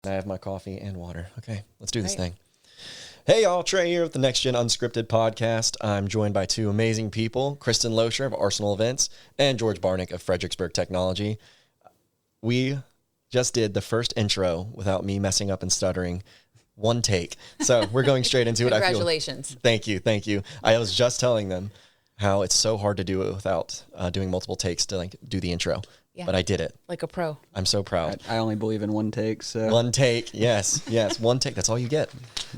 I have my coffee and water. Okay, let's do this thing. Hey y'all, Trey here with the Next Gen Unscripted podcast. I'm joined by two amazing people, Kristen Loescher of Arsenal Events and George Barnick of Fredericksburg Technology. We just did the first intro without me messing up and stuttering. One take. So we're going straight into it. Congratulations. Thank you. I was just telling them how it's so hard to do it without doing multiple takes to do the intro. Yeah. But I did it. Like a pro. I'm so proud. I only believe in one take. So one take. Yes. One take. That's all you get.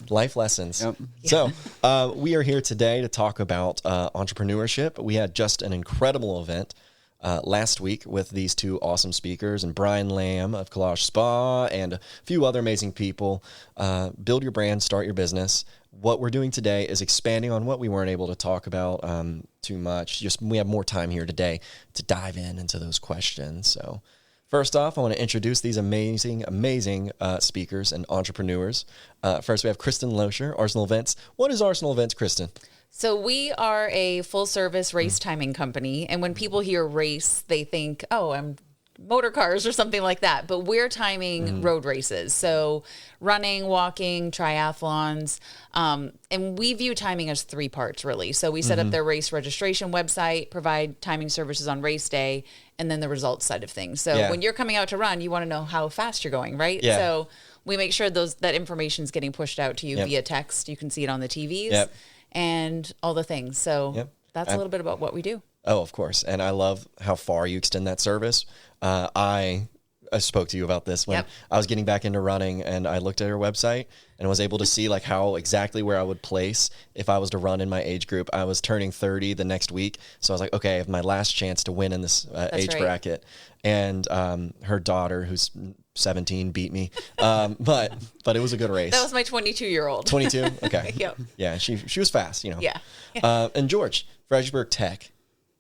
Life lessons. Yep. Yeah. So we are here today to talk about entrepreneurship. We had just an incredible event last week with these two awesome speakers and Brian Lamb of Collage Spa and a few other amazing people. Build your brand, start your business. What we're doing today is expanding on what we weren't able to talk about too much. Just we have more time here today to dive into those questions. So first off, I want to introduce these amazing speakers and entrepreneurs. First, we have Kristen Loescher, Arsenal Events. What is Arsenal Events, Kristen? So we are a full-service race timing company, and when people hear race, they think, oh, I'm motor cars or something like that, but we're timing road races. So running, walking, triathlons, and we view timing as three parts, really. So we set up their race registration website, provide timing services on race day, and then the results side of things. So when you're coming out to run, you want to know how fast you're going, right? Yeah. So we make sure that information is getting pushed out to you via text. You can see it on the TVs and all the things. So that's a little bit about what we do. Oh, of course. And I love how far you extend that service. I spoke to you about this when I was getting back into running, and I looked at your website and was able to see how exactly where I would place if I was to run in my age group. I was turning 30 the next week. So I was like, okay, I have my last chance to win in this age bracket. And her daughter, who's 17, beat me. But it was a good race. That was my 22-year-old. 22? Okay. Yep. Yeah, she was fast, Yeah. And George, Fredericksburg Tech.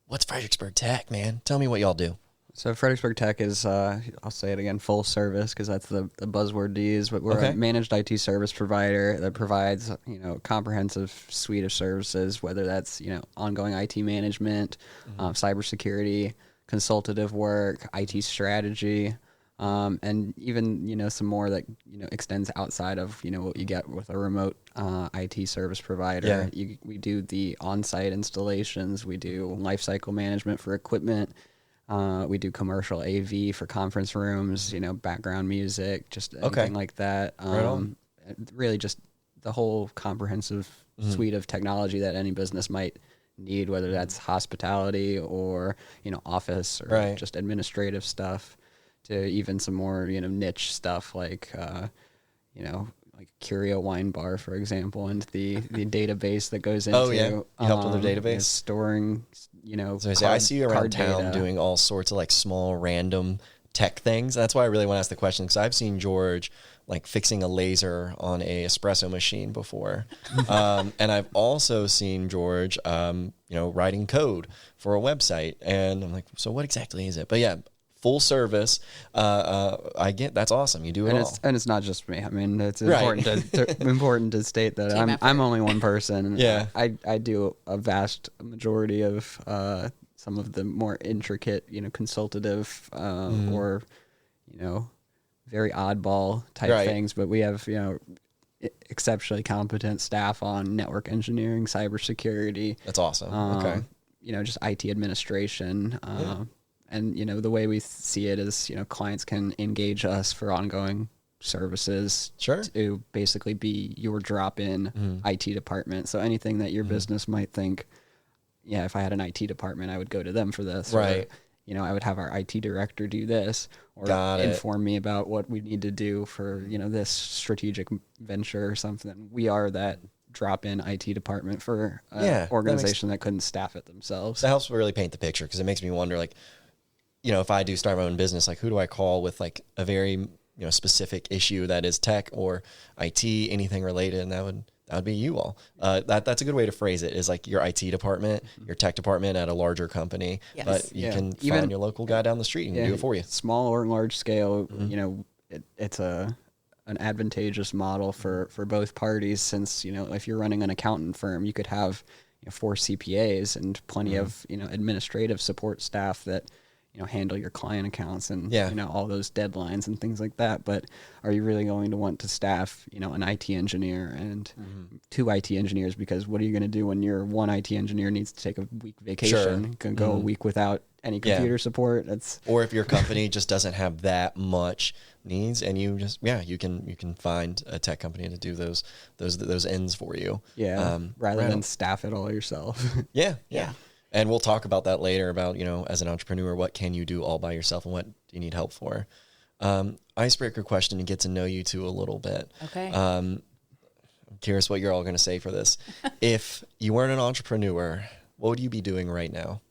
What's Fredericksburg Tech, man? Tell me what y'all do. So Fredericksburg Tech is, I'll say it again, full service, because that's the buzzword to use. But we're a managed IT service provider that provides, a comprehensive suite of services, whether that's, ongoing IT management, cybersecurity, consultative work, IT strategy, and even, some more that, extends outside of, what you get with a remote IT service provider. Yeah. We do the on-site installations. We do lifecycle management for equipment. We do commercial AV for conference rooms, background music, just anything like that. Right on. Really just the whole comprehensive suite of technology that any business might need, whether that's hospitality or, office or just administrative stuff, to even some more, niche stuff like Curio Wine Bar, for example, and the database that goes into. Oh, yeah. You helped with their database? Storing, So I see you around town doing all sorts of small random tech things. That's why I really want to ask the question, because I've seen George fixing a laser on a espresso machine before. And I've also seen George, writing code for a website. And I'm like, so what exactly is it? But yeah, full service. I get that's awesome. You do it all, and it's not just me. I mean, it's important to state that I'm only one person. Yeah, I do a vast majority of some of the more intricate, consultative or very oddball type things. But we have exceptionally competent staff on network engineering, cybersecurity. That's awesome. Okay, just IT administration. And, the way we see it is, clients can engage us for ongoing services to basically be your drop-in IT department. So anything that your business might think, if I had an IT department, I would go to them for this. Right. Or, I would have our IT director do this, or inform me about what we need to do for, this strategic venture or something. We are that drop-in IT department for an organization that couldn't staff it themselves. That helps really paint the picture, because it makes me wonder, if I do start my own business, who do I call with a very specific issue that is tech or IT, anything related, and that would be you all. That's a good way to phrase it, is your IT department, your tech department at a larger company, but you can find your local guy down the street and do it for you. Small or large scale, it's an advantageous model for both parties, since if you're running an accountant firm, you could have 4 CPAs and plenty of administrative support staff that handle your client accounts and, all those deadlines and things like that. But are you really going to want to staff, an IT engineer and 2 IT engineers? Because what are you going to do when your one IT engineer needs to take a week vacation, can go a week without any computer support? Or if your company just doesn't have that much needs, and you just you can find a tech company to do those ends for you. Rather than staff it all yourself. Yeah. And we'll talk about that later about, as an entrepreneur, what can you do all by yourself and what do you need help for? Icebreaker question to get to know you two a little bit. Okay. I'm curious what you're all going to say for this. If you weren't an entrepreneur, what would you be doing right now?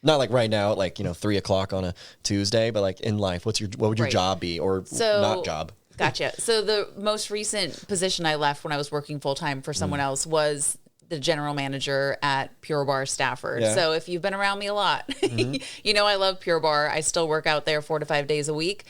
Not like right now, like, 3:00 on a Tuesday, but like in life, what would your job be, or not job? Gotcha. So the most recent position I left when I was working full time for someone else was the general manager at Pure Bar Stafford. Yeah. So if you've been around me a lot, I love Pure Bar. I still work out there 4 to 5 days a week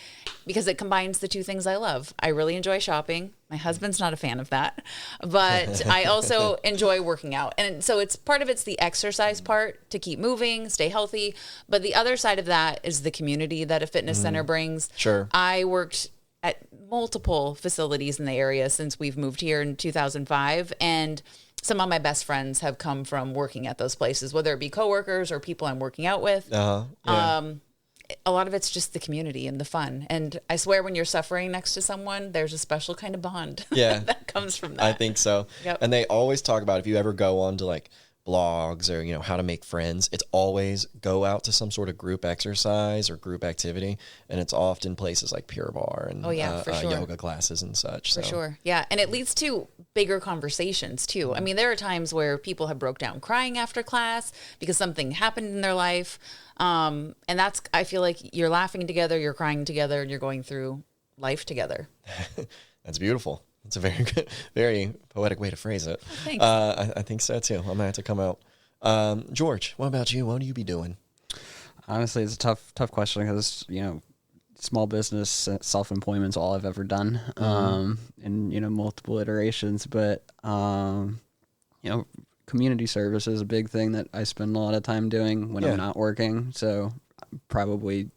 because it combines the 2 things I love. I really enjoy shopping. My husband's not a fan of that, but I also enjoy working out. And so it's the exercise part to keep moving, stay healthy. But the other side of that is the community that a fitness center brings. Sure. I worked at multiple facilities in the area since we've moved here in 2005. And some of my best friends have come from working at those places, whether it be coworkers or people I'm working out with. A lot of it's just the community and the fun. And I swear when you're suffering next to someone, there's a special kind of bond that comes from that. I think so. Yep. And they always talk about, if you ever go on to like blogs or, how to make friends, it's always go out to some sort of group exercise or group activity. And it's often places like Pure Bar and for sure. Yoga classes and such. For sure. Yeah. And it leads to bigger conversations too. I mean, there are times where people have broke down crying after class because something happened in their life. And I feel like you're laughing together, you're crying together, and you're going through life together. That's beautiful. It's a very good, very poetic way to phrase it. Thanks. I think so too. I'm gonna have to come out. George, what about you? What will you be doing? Honestly, it's a tough question because small business, self-employment's all I've ever done, and multiple iterations. But community service is a big thing that I spend a lot of time doing when I'm not working. So probably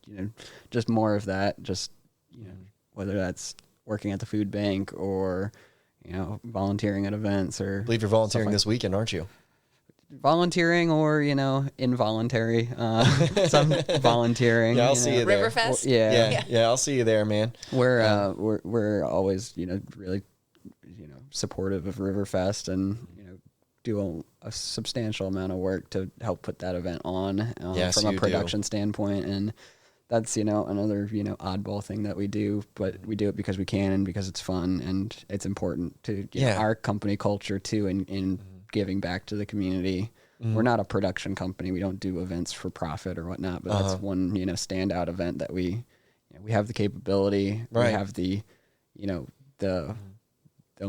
just more of that. Just whether that's working at the food bank or, volunteering at events or... I believe you're volunteering this weekend, aren't you? Volunteering or, involuntary, some volunteering. Yeah, I'll see you there. Riverfest? Yeah, I'll see you there, man. We're always, really, supportive of Riverfest and, do a substantial amount of work to help put that event on from a production standpoint. And that's, another, oddball thing that we do, but we do it because we can and because it's fun and it's important to our company culture too, in giving back to the community. We're not a production company. We don't do events for profit or whatnot, but that's one, standout event that we have the capability, we have the, the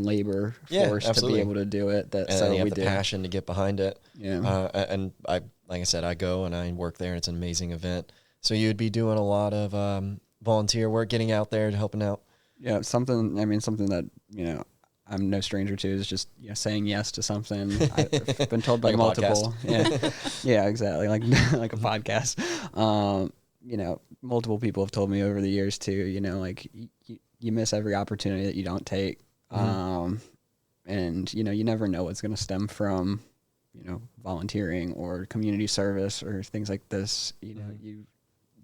labor force to be able to do it. And you have the passion to get behind it. Yeah. And like I said, I go and I work there. It's an amazing event. So you'd be doing a lot of volunteer work, getting out there and helping out. Yeah, something that, I'm no stranger to is just saying yes to something. I've been told by like multiple. Yeah, exactly. Like a podcast. Multiple people have told me over the years too, you miss every opportunity that you don't take. And you never know what's going to stem from, volunteering or community service or things like this.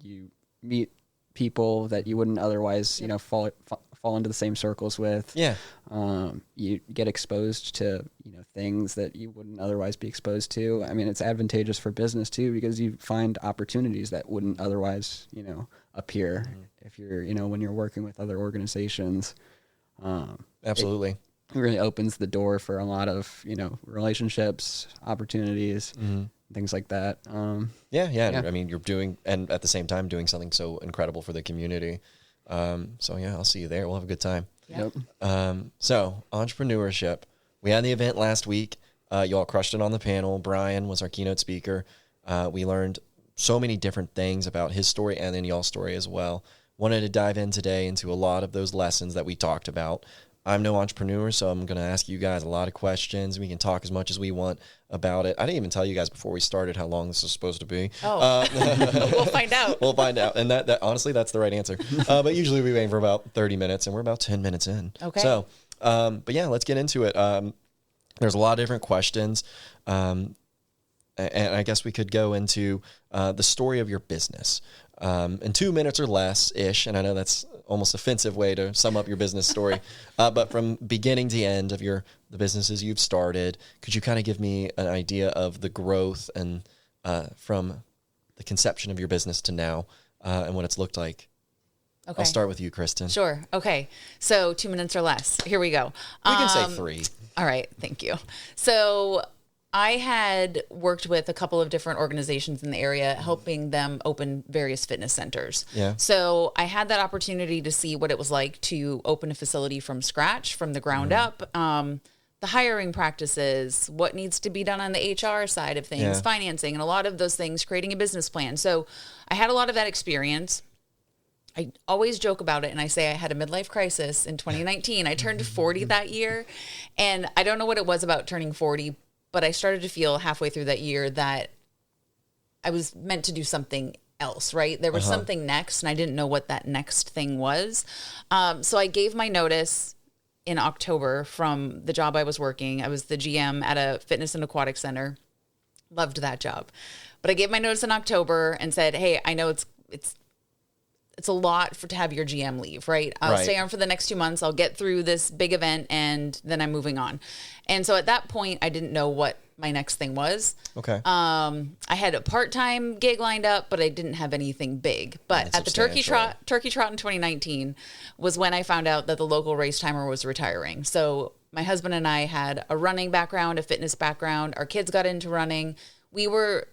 You meet people that you wouldn't otherwise, fall into the same circles with. Yeah. You get exposed to, things that you wouldn't otherwise be exposed to. I mean, it's advantageous for business too, because you find opportunities that wouldn't otherwise, appear if you're, when you're working with other organizations. Absolutely. It really opens the door for a lot of, relationships, opportunities, things like that. Yeah. I mean, you're doing, and at the same time doing something so incredible for the community. So yeah, I'll see you there. We'll have a good time. Yep. So entrepreneurship, we had the event last week. You all crushed it on the panel. Brian was our keynote speaker. We learned so many different things about his story and then y'all's story as well. Wanted to dive in today into a lot of those lessons that we talked about. I'm no entrepreneur, so I'm going to ask you guys a lot of questions. We can talk as much as we want about it. I didn't even tell you guys before we started how long this is supposed to be. Oh, we'll find out. We'll find out. And that honestly, that's the right answer. But usually we aim for about 30 minutes, and we're about 10 minutes in. Okay. So, but yeah, let's get into it. There's a lot of different questions. And I guess we could go into the story of your business in 2 minutes or less-ish. And I know that's almost offensive way to sum up your business story. But from beginning to end of the businesses you've started, could you kind of give me an idea of the growth and from the conception of your business to now and what it's looked like? Okay. I'll start with you, Kristen. Sure. Okay. So 2 minutes or less. Here we go. We can say 3. All right. Thank you. So I had worked with a couple of different organizations in the area, helping them open various fitness centers. Yeah. So I had that opportunity to see what it was like to open a facility from scratch, from the ground up. The hiring practices, what needs to be done on the HR side of things, financing, and a lot of those things, creating a business plan. So I had a lot of that experience. I always joke about it, and I say I had a midlife crisis in 2019. I turned 40 that year, and I don't know what it was about turning 40, but I started to feel halfway through that year that I was meant to do something else, right? There was something next, and I didn't know what that next thing was. So I gave my notice in October from the job I was working. I was the GM at a fitness and aquatic center. Loved that job. But I gave my notice in October and said, hey, I know it's a lot to have your GM leave, right? I'll stay on for the next 2 months. I'll get through this big event, and then I'm moving on. And so at that point, I didn't know what my next thing was. Okay. I had a part-time gig lined up, but I didn't have anything big. But at the Turkey Trot in 2019 was when I found out that the local race timer was retiring. So my husband and I had a running background, a fitness background. Our kids got into running. We were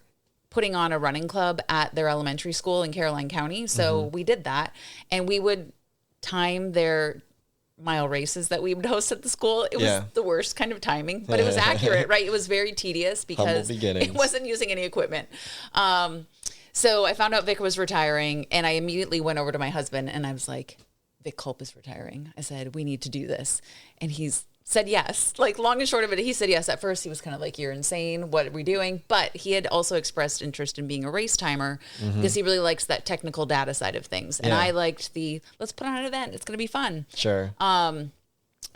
putting on a running club at their elementary school in Caroline County. So we did that, and we would time their mile races that we would host at the school. It was the worst kind of timing, but it was accurate, right? It was very tedious because it wasn't using any equipment. So I found out Vic was retiring, and I immediately went over to my husband and I was like, Vic Culp is retiring. I said, we need to do this. And he's said yes. Like, long and short of it, he said yes. At first, he was kind of like, you're insane. What are we doing? But he had also expressed interest in being a race timer because he really likes that technical data side of things. And I liked let's put on an event. It's going to be fun. Sure.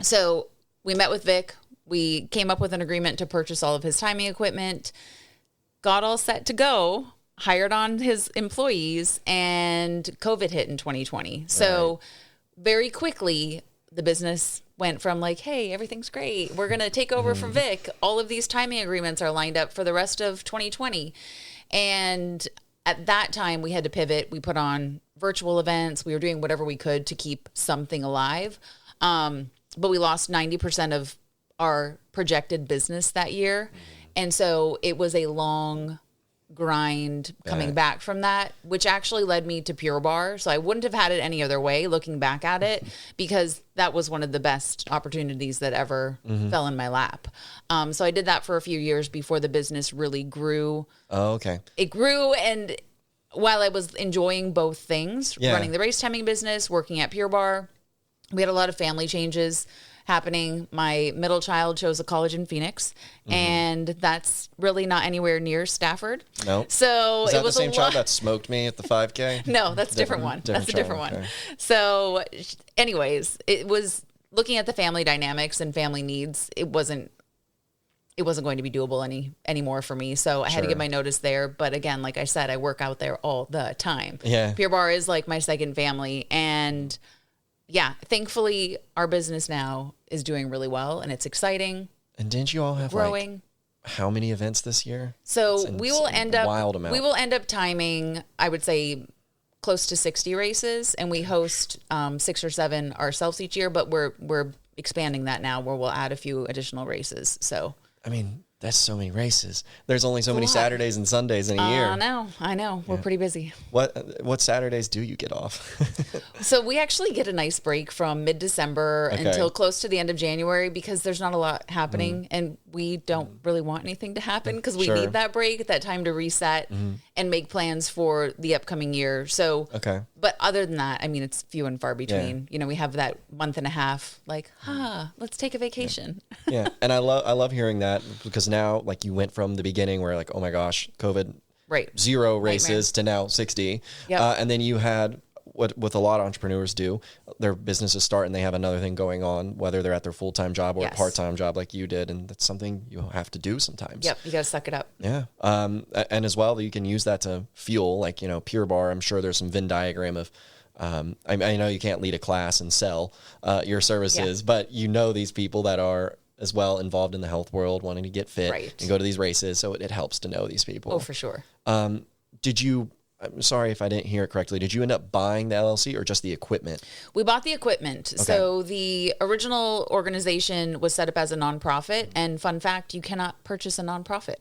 So we met with Vic. We came up with an agreement to purchase all of his timing equipment, got all set to go, hired on his employees, and COVID hit in 2020. So very quickly, the business went from like, hey, everything's great. We're going to take over from Vic. All of these timing agreements are lined up for the rest of 2020. And at that time, we had to pivot. We put on virtual events. We were doing whatever we could to keep something alive. But we lost 90% of our projected business that year. And so it was a long grind coming back from that, which actually led me to Pure Barre. So I wouldn't have had it any other way looking back at it, because that was one of the best opportunities that ever fell in my lap. So I did that for a few years before the business really grew. Oh, okay. It grew, and while I was enjoying both things, running the race timing business, working at Pure Barre, we had a lot of family changes happening. My middle child chose a college in Phoenix, and that's really not anywhere near Stafford. Nope. So is that it was the same child that smoked me at the 5K? No, that's a different one. That's a different one. Okay. So anyways, it was looking at the family dynamics and family needs. It wasn't going to be doable anymore for me. So I had to give my notice there. But again, like I said, I work out there all the time. Yeah. Pure Barre is like my second family, and thankfully, our business now is doing really well, and it's exciting. And didn't you all have growing? How many events this year? So we will end up wild amount. We will end up timing, I would say, close to 60 races, and we host 6 or 7 ourselves each year. But we're expanding that now, where we'll add a few additional races. So I mean, that's so many races. There's only so many Saturdays and Sundays in a year. I know. We're pretty busy. What Saturdays do you get off? So we actually get a nice break from mid-December until close to the end of January, because there's not a lot happening. And we don't really want anything to happen because we Sure. need that break, that time to reset and make plans for the upcoming year. So, but other than that, I mean, it's few and far between. You know, we have that month and a half, like, let's take a vacation. Yeah. And I love hearing that, because now, like, you went from the beginning where like, oh my gosh, COVID, 0 races to now 60. And then you had what a lot of entrepreneurs do, their businesses start and they have another thing going on, whether they're at their full-time job or a part-time job like you did. And that's something you have to do sometimes. Yep. You got to suck it up. Yeah. And as well, you can use that to fuel, like, you know, Pure Barre. I'm sure there's some Venn diagram of, I know you can't lead a class and sell your services, but you know these people that are as well involved in the health world, wanting to get fit and go to these races. So it helps to know these people. Oh, for sure. I'm sorry if I didn't hear it correctly. Did you end up buying the LLC or just the equipment? We bought the equipment. Okay. So the original organization was set up as a nonprofit. And fun fact, you cannot purchase a nonprofit.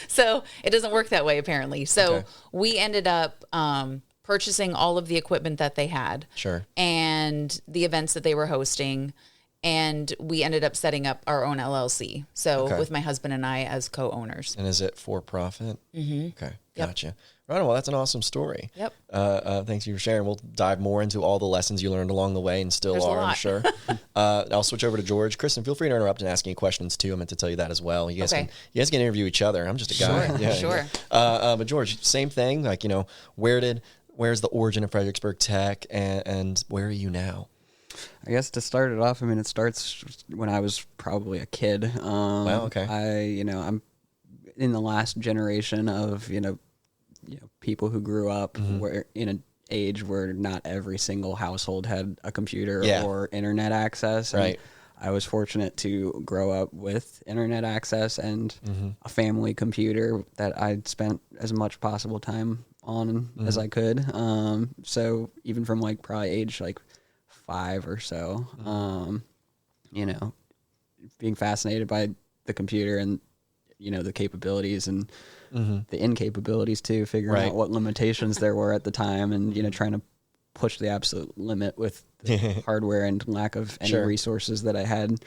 So it doesn't work that way, apparently. So we ended up purchasing all of the equipment that they had. Sure. And the events that they were hosting. And we ended up setting up our own LLC. So with my husband and I as co-owners. And is it for profit? Mm-hmm. Okay. Gotcha. Right on. Well, that's an awesome story. Yep. Thanks for sharing. We'll dive more into all the lessons you learned along the way, and still are, I'm sure. I'll switch over to George. Kristen, feel free to interrupt and ask any questions too. I meant to tell you that as well. You guys can interview each other. I'm just a guy. Sure. But George, same thing. Like, you know, where's the origin of Fredericksburg Tech, and where are you now? I guess to start it off, I mean, it starts when I was probably a kid. Wow. Okay. I'm in the last generation of, people who grew up where in an age where not every single household had a computer or internet access. And I was fortunate to grow up with internet access and a family computer that I'd spent as much possible time on as I could. So even from like probably age like 5 or so, being fascinated by the computer and the capabilities and the incapabilities too, figuring out what limitations there were at the time, and trying to push the absolute limit with the hardware and lack of any resources that I had.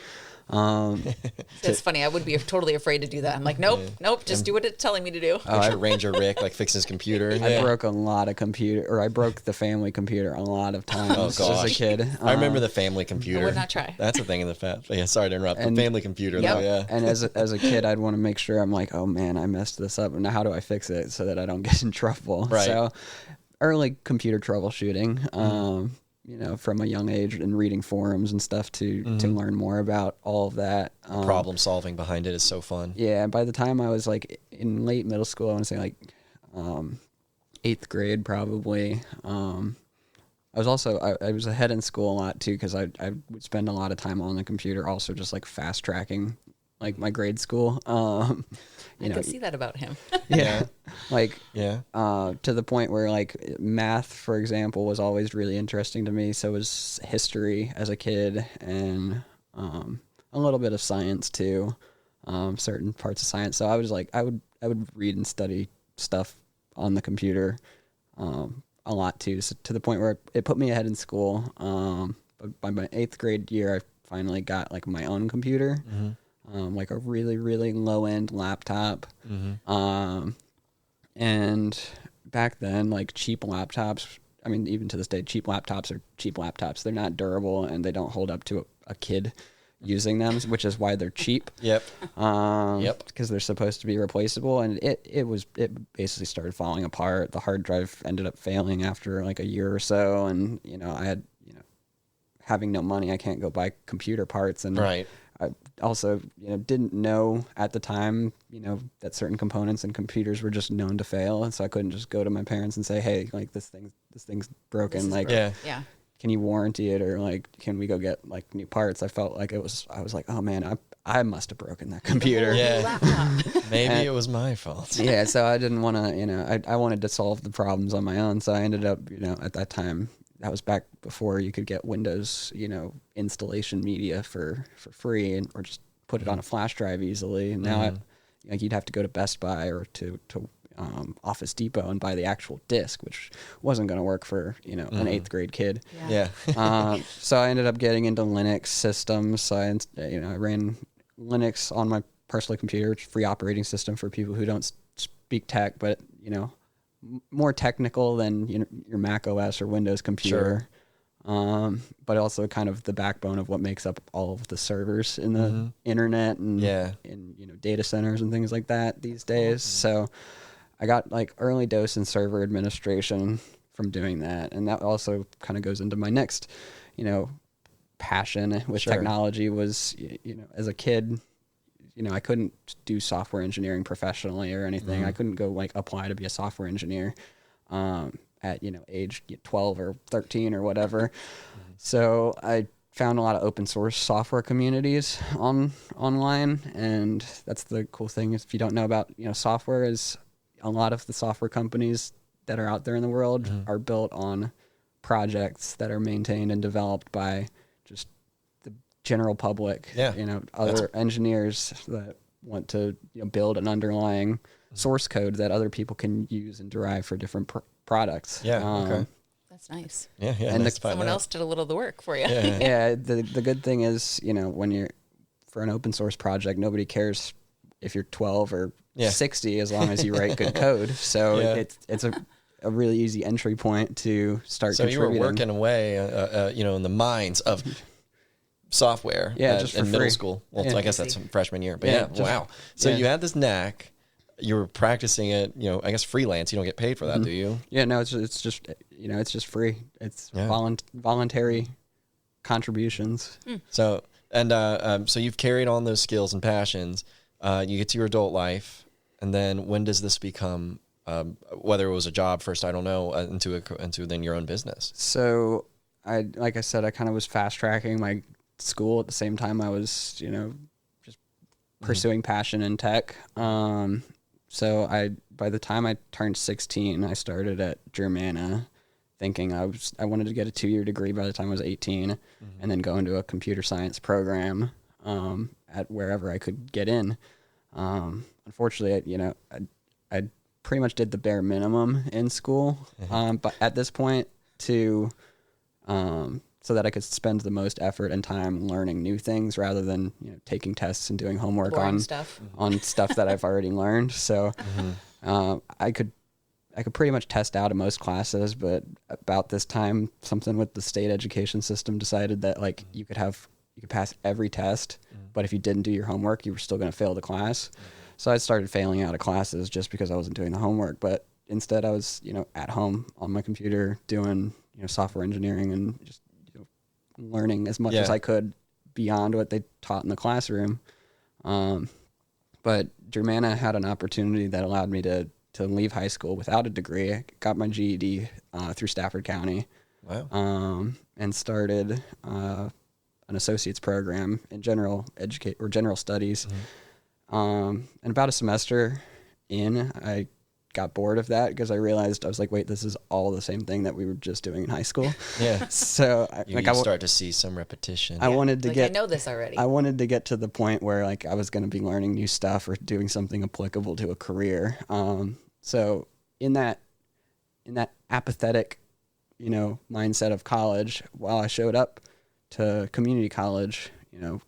It's funny. I would be totally afraid to do that. I'm like, nope, just do what it's telling me to do. Ranger Rick, like, fix his computer. I broke a lot of I broke the family computer a lot of times as a kid. I remember the family computer. I would not try. That's a thing in the sorry to interrupt. The family computer, though, yeah. And as a kid, I'd want to make sure, I'm like, oh man, I messed this up. Now how do I fix it so that I don't get in trouble? Right. So early computer troubleshooting. From a young age, and reading forums and stuff to learn more about all of that. Problem solving behind it is so fun. Yeah, by the time I was like in late middle school, I want to say like 8th grade probably. I was also, I was ahead in school a lot too, because I would spend a lot of time on the computer, also just like fast tracking like my grade school. I can see that about him. To the point where like math, for example, was always really interesting to me. So was history as a kid, and a little bit of science too, certain parts of science. So I was like, I would read and study stuff on the computer a lot too, so to the point where it put me ahead in school. But by my 8th grade year, I finally got like my own computer. Like a really, really low-end laptop. And back then, like cheap laptops, I mean, even to this day, cheap laptops are cheap laptops. They're not durable, and they don't hold up to a kid using them, which is why they're cheap. Because they're supposed to be replaceable. And it basically started falling apart. The hard drive ended up failing after like a year or so. And, I had, having no money, I can't go buy computer parts. And I also, didn't know at the time, that certain components and computers were just known to fail. And so I couldn't just go to my parents and say, hey, like this thing's broken. Can you warranty it? Or like, can we go get like new parts? I felt like I was like, oh man, I must have broken that computer. Maybe it was my fault. So I didn't want to, I wanted to solve the problems on my own. So I ended up, at that time, that was back before you could get Windows, installation media for free, or just put it on a flash drive easily. And now you'd have to go to Best Buy or to Office Depot and buy the actual disc, which wasn't going to work for an 8th grade kid. So I ended up getting into Linux systems. So I ran Linux on my personal computer, which is a free operating system for people who don't speak tech, but, more technical than your Mac OS or Windows computer. Sure. But also kind of the backbone of what makes up all of the servers in the internet and in data centers and things like that these days. So I got like early dose in server administration from doing that, and that also kind of goes into my next, passion with technology was, as a kid, I couldn't do software engineering professionally or anything. I couldn't go like apply to be a software engineer at age 12 or 13 or whatever. So I found a lot of open source software communities online, and that's the cool thing. If you don't know about software, is a lot of the software companies that are out there in the world are built on projects that are maintained and developed by just the general public. Other engineers that want to build an underlying source code that other people can use and derive for different products. That's nice. And someone else did a little of the work for you. The good thing is, when you're for an open source project, nobody cares if you're 12 or 60 as long as you write good code. So it's a really easy entry point to start contributing. So you were working away, in the mines of software just in for middle free. school. Well, I guess that's freshman year. But wow. So you had this knack. You were practicing it, I guess freelance. You don't get paid for that, do you? Yeah, no, it's just free. It's voluntary contributions. So so you've carried on those skills and passions. You get to your adult life, and then when does this become, whether it was a job first, I don't know, into then your own business? So like I said, I kind of was fast tracking my school at the same time I was, just pursuing passion in tech. So by the time I turned 16, I started at Germana, thinking I wanted to get a 2-year degree by the time I was 18, and then go into a computer science program at wherever I could get in. Unfortunately, I pretty much did the bare minimum in school, but at this point so that I could spend the most effort and time learning new things rather than taking tests and doing homework on stuff that I've already learned. So I could pretty much test out of most classes, but about this time, something with the state education system decided that like you could pass every test, but if you didn't do your homework, you were still going to fail the class. So I started failing out of classes just because I wasn't doing the homework. But instead, I was at home on my computer doing software engineering and just learning as much as I could beyond what they taught in the classroom. But Germana had an opportunity that allowed me to leave high school without a degree. I got my GED through Stafford County. Wow. And started an associate's program in general studies. And about a semester in, I got bored of that because I realized I was like, wait, this is all the same thing that we were just doing in high school. So you start to see some repetition. I wanted to I know this already. I wanted to get to the point where like I was going to be learning new stuff or doing something applicable to a career. So in that apathetic, mindset of college, while I showed up to community college,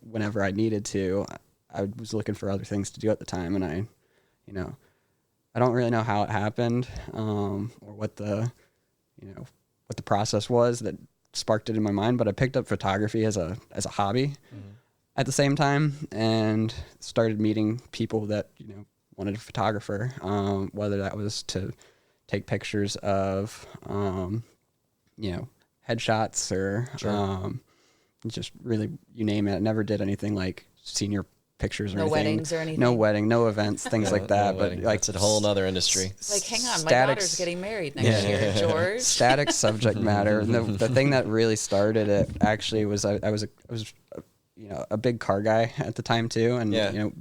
whenever I needed to, I was looking for other things to do at the time. And I don't really know how it happened, or what the process was that sparked it in my mind, but I picked up photography as a hobby at the same time and started meeting people that, wanted a photographer, whether that was to take pictures of, headshots or, just really, you name it. I never did anything like senior pictures or anything. No weddings or anything. No wedding, no events, things like that. No but wedding. like it's a whole other industry. Like, hang on, my daughter's getting married next year, George. Static subject matter. And the thing that really started it actually was I was a big car guy at the time too, and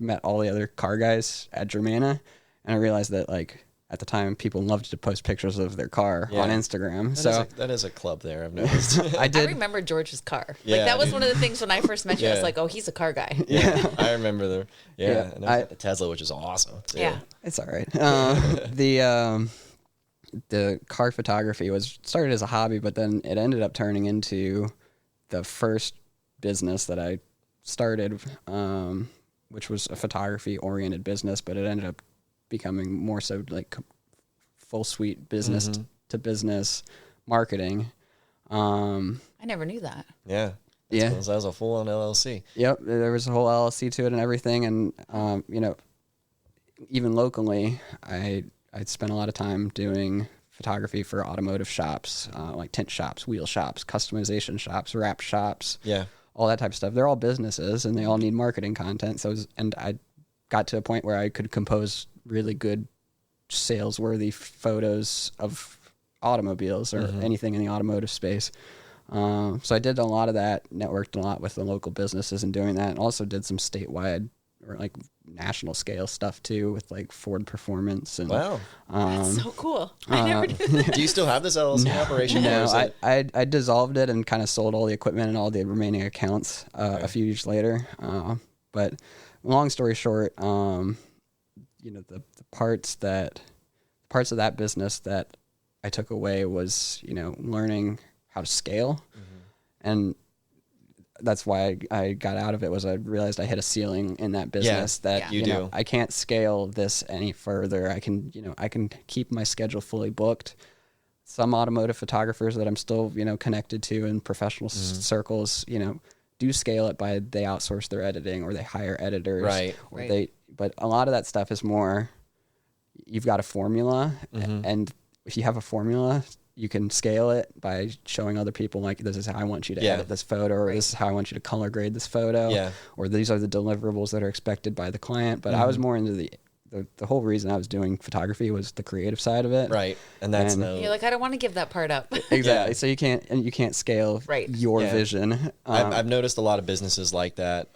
met all the other car guys at Germana, and I realized that like at the time people loved to post pictures of their car on Instagram. That is a club there, I've noticed. I remember George's car. Like that was one of the things when I first met you. I was like, oh, he's a car guy. Yeah, I remember and I the Tesla, which is awesome. So, yeah, it's all right. The car photography started as a hobby, but then it ended up turning into the first business that I started. which was a photography oriented business, but it ended up becoming more so like full suite business to business marketing. I never knew that. Yeah. That's cool. So that was a full-on LLC. Yep. There was a whole LLC to it and everything. And, you know, even locally, I'd spent a lot of time doing photography for automotive shops, like tint shops, wheel shops, customization shops, wrap shops, all that type of stuff. They're all businesses and they all need marketing content. And I got to a point where I could compose really good sales-worthy photos of automobiles or anything in the automotive space. So I did a lot of that, networked a lot with the local businesses and doing that, and also did some statewide or like national scale stuff too with like Ford Performance. And wow, that's so cool. I never knew that. Do you still have this LLC operation? No, I dissolved it and kind of sold all the equipment and all the remaining accounts a few years later. But long story short, you know, the parts of that business that I took away was, you know, learning how to scale. And that's why I got out of it, was I realized I hit a ceiling in that business that you know, I can't scale this any further. I can keep my schedule fully booked. Some automotive photographers that I'm still, you know, connected to in professional circles, you know, do scale it by they outsource their editing or they hire editors. Right. But a lot of that stuff is more, you've got a formula, and if you have a formula, you can scale it by showing other people, like, this is how I want you to edit this photo, or this is how I want you to color grade this photo, or these are the deliverables that are expected by the client. But I was more into the whole reason I was doing photography was the creative side of it. Right. And that's you're like, I don't want to give that part up. Exactly. So you can't scale your vision. I've noticed a lot of businesses like that.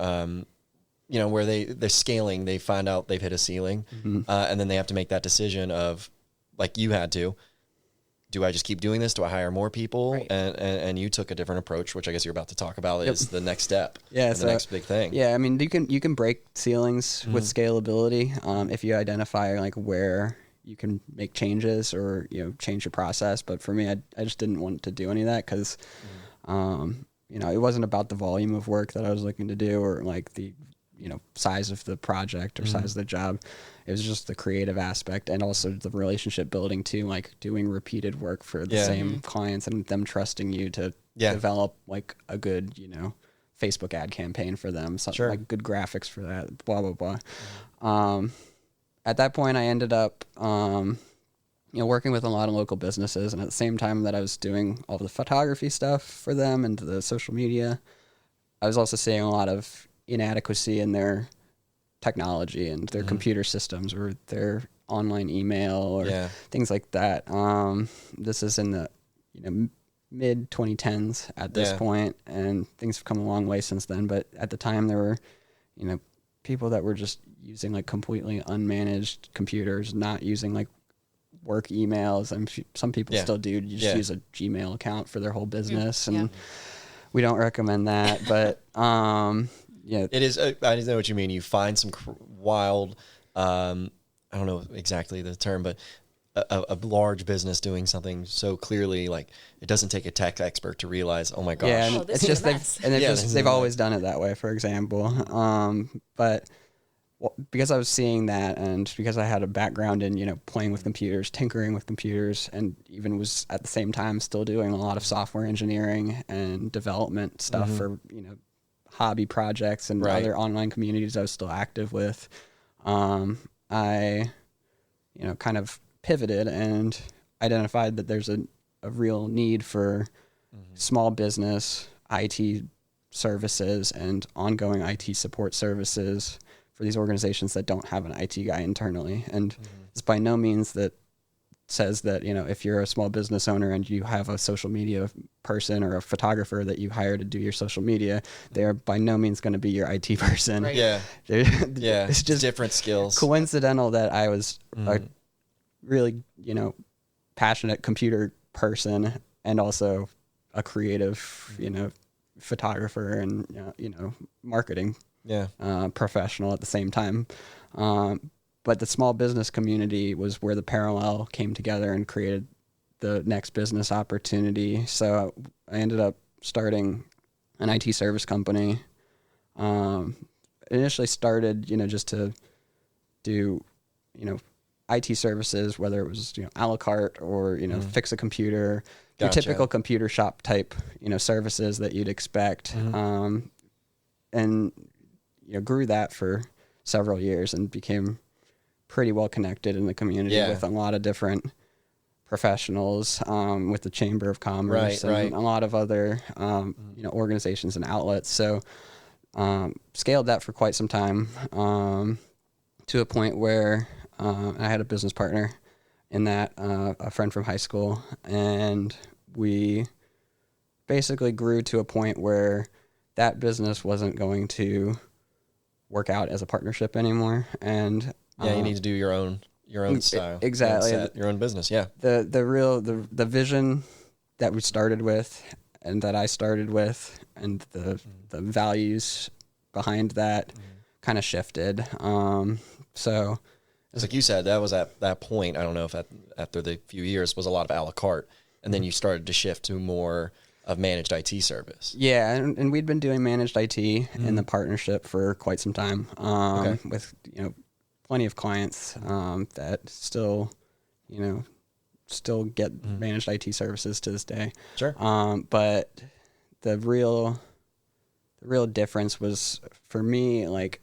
You know, where they're scaling, they find out they've hit a ceiling, and then they have to make that decision of, like you had to, do I just keep doing this? Do I hire more people? Right. And you took a different approach, which I guess you're about to talk about is the next step. Yeah. So, the next big thing. Yeah. I mean, you can break ceilings with scalability, if you identify like where you can make changes or, you know, change your process. But for me, I just didn't want to do any of that because, you know, it wasn't about the volume of work that I was looking to do or like the, you know, size of the project or size of the job. It was just the creative aspect and also the relationship building too, like doing repeated work for the same clients and them trusting you to develop like a good, you know, Facebook ad campaign for them, something like good graphics for that, blah, blah, blah. At that point I ended up, you know, working with a lot of local businesses, and at the same time that I was doing all the photography stuff for them and the social media, I was also seeing a lot of inadequacy in their technology and their computer systems or their online email or things like that. This is in the, you know, mid 2010s at this point, and things have come a long way since then. But at the time there were, you know, people that were just using like completely unmanaged computers, not using like work emails. And some people still do just use a Gmail account for their whole business. And we don't recommend that, but, yeah, it is. I just know what you mean. You find some wild, I don't know exactly the term, but a large business doing something so clearly, like it doesn't take a tech expert to realize, oh my gosh. Yeah, and it's just they've always done it that way, for example. But because I was seeing that, and because I had a background in, you know, playing with computers, tinkering with computers, and even was at the same time still doing a lot of software engineering and development stuff for, you know, hobby projects and other online communities I was still active with, I, you know, kind of pivoted and identified that there's a real need for small business IT services and ongoing IT support services for these organizations that don't have an IT guy internally. And it's by no means that says that, you know, if you're a small business owner and you have a social media person or a photographer that you hire to do your social media, they're by no means going to be your IT person. Right. Yeah. It's just different skills. Coincidental that I was a really, you know, passionate computer person and also a creative, you know, photographer and, you know, marketing professional at the same time. But the small business community was where the parallel came together and created the next business opportunity. So I ended up starting an IT service company. initially started, just to do, IT services, whether it was, a la carte or, fix a computer, your typical computer shop type, services that you'd expect. And, grew that for several years and became pretty well connected in the community with a lot of different professionals, with the Chamber of Commerce and a lot of other, organizations and outlets. So, scaled that for quite some time, to a point where, I had a business partner in that, a friend from high school, and we basically grew to a point where that business wasn't going to work out as a partnership anymore. And you need to do your own style, exactly, your own business. Yeah, the vision that we started with, and that I started with, and the values behind that kind of shifted. So. It's like you said, that was at that point. I don't know if after the few years was a lot of a la carte, and then you started to shift to more of managed IT service. Yeah, and we'd been doing managed IT in the partnership for quite some time, with plenty of clients that still get managed IT services to this day. Sure. But the real difference was for me, like,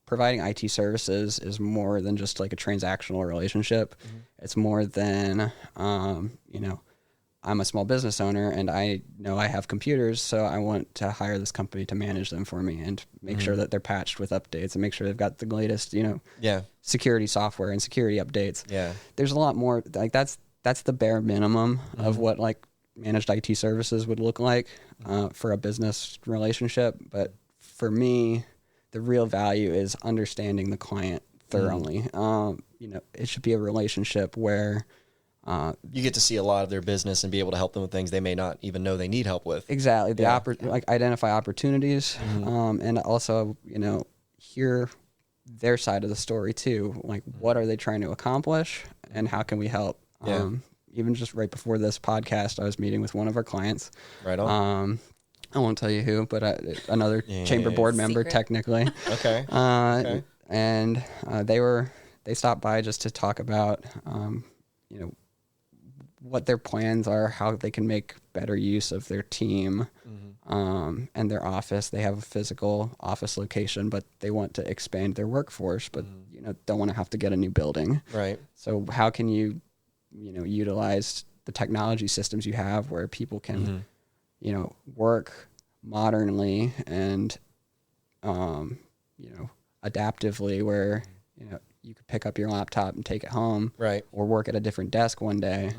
providing IT services is more than just like a transactional relationship. It's more than, I'm a small business owner and I know I have computers, so I want to hire this company to manage them for me and make sure that they're patched with updates and make sure they've got the latest, security software and security updates. Yeah. There's a lot more, like that's the bare minimum of what like managed IT services would look like for a business relationship. But for me, the real value is understanding the client thoroughly. It should be a relationship where you get to see a lot of their business and be able to help them with things they may not even know they need help with. Exactly. Like identify opportunities, and also, hear their side of the story too. Like, what are they trying to accomplish and how can we help? Yeah. Even just right before this podcast, I was meeting with one of our clients. Right on. I won't tell you who, but another chamber board member, Secret. technically. Okay. And they stopped by just to talk about, what their plans are, how they can make better use of their team, and their office. They have a physical office location, but they want to expand their workforce, but don't want to have to get a new building. Right. So how can you, utilize the technology systems you have where people can, work modernly and, adaptively, where, you could pick up your laptop and take it home, right, or work at a different desk one day,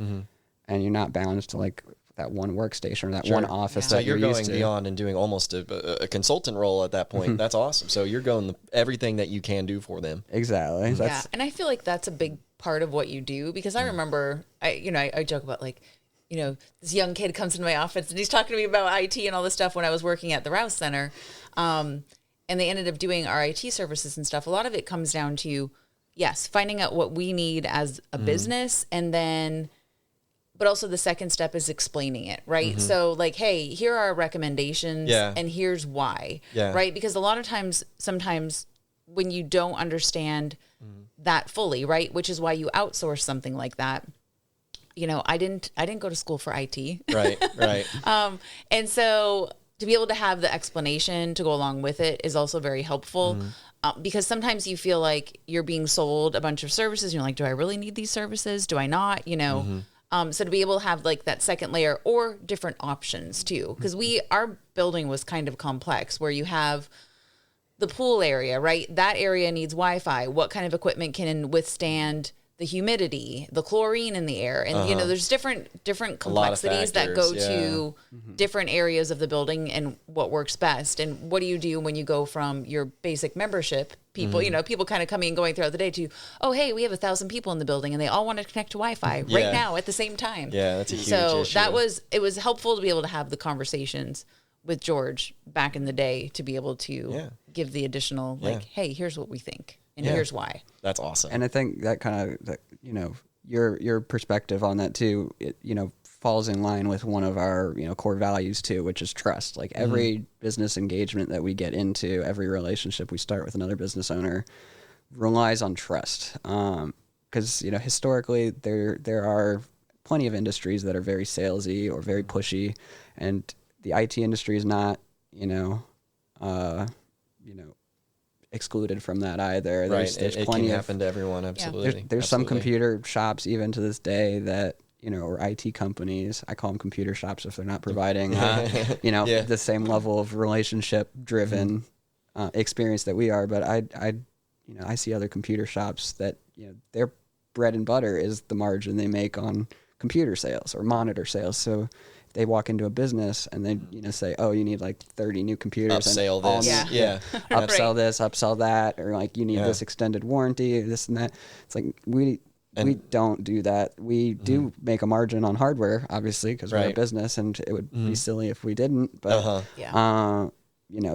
and you're not bound to like that one workstation or that one office that you're used going to. beyond and doing almost a consultant role at that point. That's awesome. So you're going everything that you can do for them. Exactly. Yeah, and I feel like that's a big part of what you do, because I remember, I joke about, like, this young kid comes into my office and he's talking to me about IT and all this stuff when I was working at the Rouse Center, and they ended up doing our IT services and stuff. A lot of it comes down to, yes, finding out what we need as a business, and then, but also the second step is explaining it, right? So like, hey, here are our recommendations, and here's why, right? Because a lot of times, sometimes when you don't understand that fully, right, which is why you outsource something like that. I didn't go to school for IT, right. And so to be able to have the explanation to go along with it is also very helpful. Because sometimes you feel like you're being sold a bunch of services. You're like, do I really need these services? Do I not? So to be able to have like that second layer or different options too, because our building was kind of complex, where you have the pool area, right? That area needs Wi-Fi. What kind of equipment can withstand the humidity, the chlorine in the air? And, there's different complexities that go to different areas of the building and what works best. And what do you do when you go from your basic membership people, people kind of coming and going throughout the day to, oh, hey, we have 1,000 people in the building and they all want to connect to Wi-Fi right now at the same time. Yeah, that's a huge issue. So it was helpful to be able to have the conversations with George back in the day to be able to give the additional, hey, here's what we think. And here's why. That's awesome. And I think that kind of, your perspective on that too, falls in line with one of our, core values too, which is trust. Like every business engagement that we get into, every relationship we start with another business owner relies on trust. Because, historically there are plenty of industries that are very salesy or very pushy, and the IT industry is not, excluded from that either. There's it can happen to everyone. Absolutely. There's some computer shops even to this day that, or IT companies. I call them computer shops if they're not providing, the same level of relationship driven experience that we are. But I see other computer shops that, their bread and butter is the margin they make on computer sales or monitor sales. So they walk into a business and they, say, oh, you need like 30 new computers. Upsell this. Upsell this, upsell that. Or like, you need this extended warranty, this and that. It's like, we don't do that. We do make a margin on hardware, obviously, because we're a business, and it would be silly if we didn't. But,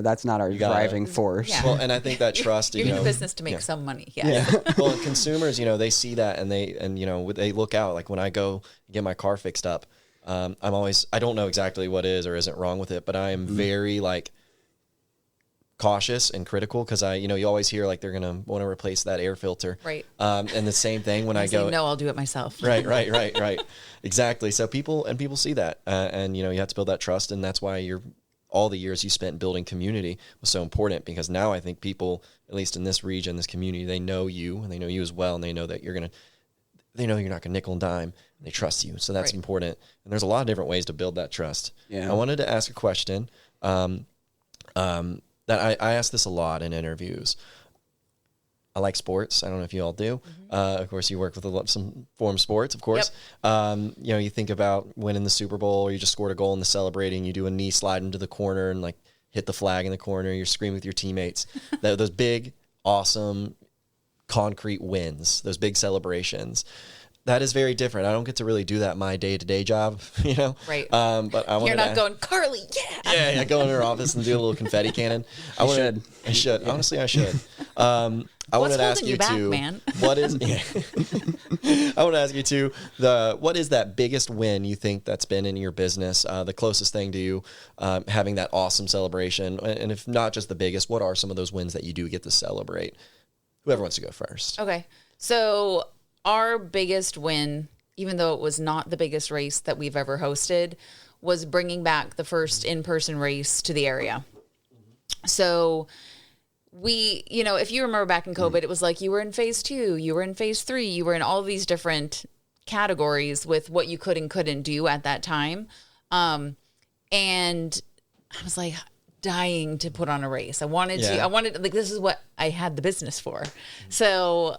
that's not our driving force. Yeah. Well, and I think that trust, you're in the business to make some money. Yeah. Well, consumers, they see that and they look out. Like when I go get my car fixed up, I don't know exactly what is or isn't wrong with it, but I am very cautious and critical because you always hear like they're going to want to replace that air filter. Right. And the same thing when I go, no, I'll do it myself. Right. Exactly. So people see that, and you have to build that trust. And that's why all the years you spent building community was so important, because now I think people, at least in this region, this community, they know you and they know you as well. And they know that they know you're not going to nickel and dime. And they trust you. So that's important. And there's a lot of different ways to build that trust. Yeah. I wanted to ask a question that I ask this a lot in interviews. I like sports. I don't know if you all do. Of course, you work with some form of sports, of course. Yep. You think about winning the Super Bowl, or you just scored a goal and the celebrating. You do a knee slide into the corner and like hit the flag in the corner. You're screaming with your teammates. Those big, awesome, concrete wins, those big celebrations. That is very different. I don't get to really do that in my day-to-day job, Right. But you're not going, Carly, Yeah, go in her office and do a little confetti cannon. I should. Honestly, I should. I wanted to ask you too. Man? What is? I want to ask you too. What is that biggest win you think that's been in your business? The closest thing to you having that awesome celebration, and if not just the biggest, what are some of those wins that you do get to celebrate? Whoever wants to go first. Okay, so our biggest win, even though it was not the biggest race that we've ever hosted, was bringing back the first in-person race to the area. So we, if you remember back in COVID, it was like you were in phase 2, you were in phase 3, you were in all these different categories with what you could and couldn't do at that time. And I was like dying to put on a race. I wanted, this is what I had the business for. So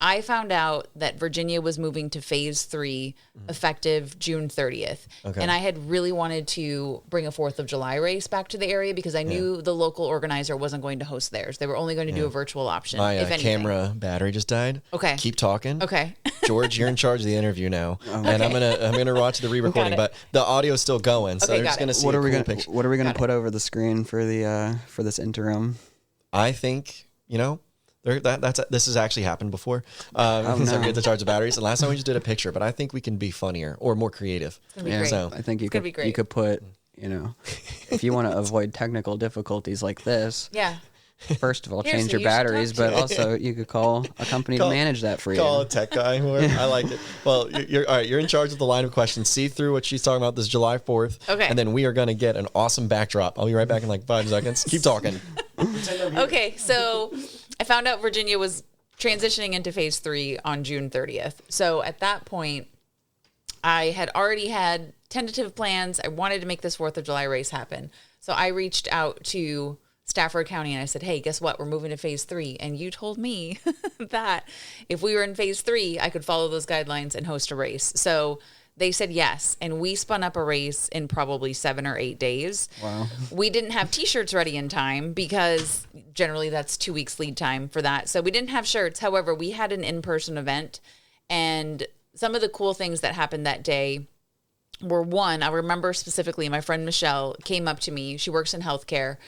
I found out that Virginia was moving to phase 3 effective June 30th. Okay. And I had really wanted to bring a 4th of July race back to the area because I knew the local organizer wasn't going to host theirs. They were only going to do a virtual option. My camera battery just died. Okay. Keep talking. Okay. George, you're in charge of the interview now. And I'm gonna watch the re-recording, but the audio is still going. So they're just gonna see what are we gonna put over the screen for the for this interim? I think, this has actually happened before. So we get to charge the batteries. And last time we just did a picture, but I think we can be funnier or more creative. It's gonna be great. So I think you could put, if you want to avoid technical difficulties like this. Yeah. First of all, change your batteries, but also you could call a company to manage that for you. Call a tech guy. I like it. Well, you're all right. You're in charge of the line of questions. See through what she's talking about this July 4th. Okay. And then we are going to get an awesome backdrop. I'll be right back in like 5 seconds. Keep talking. Okay. So I found out Virginia was transitioning into phase 3 on June 30th. So at that point, I had already had tentative plans. I wanted to make this 4th of July race happen. So I reached out to Stafford County and I said, hey, guess what? We're moving to phase 3. And you told me that if we were in phase 3, I could follow those guidelines and host a race. So they said yes. And we spun up a race in probably 7 or 8 days. Wow. We didn't have t-shirts ready in time because generally that's 2 weeks lead time for that. So we didn't have shirts. However, we had an in-person event, and some of the cool things that happened that day were, one, I remember specifically my friend Michelle came up to me. She works in healthcare.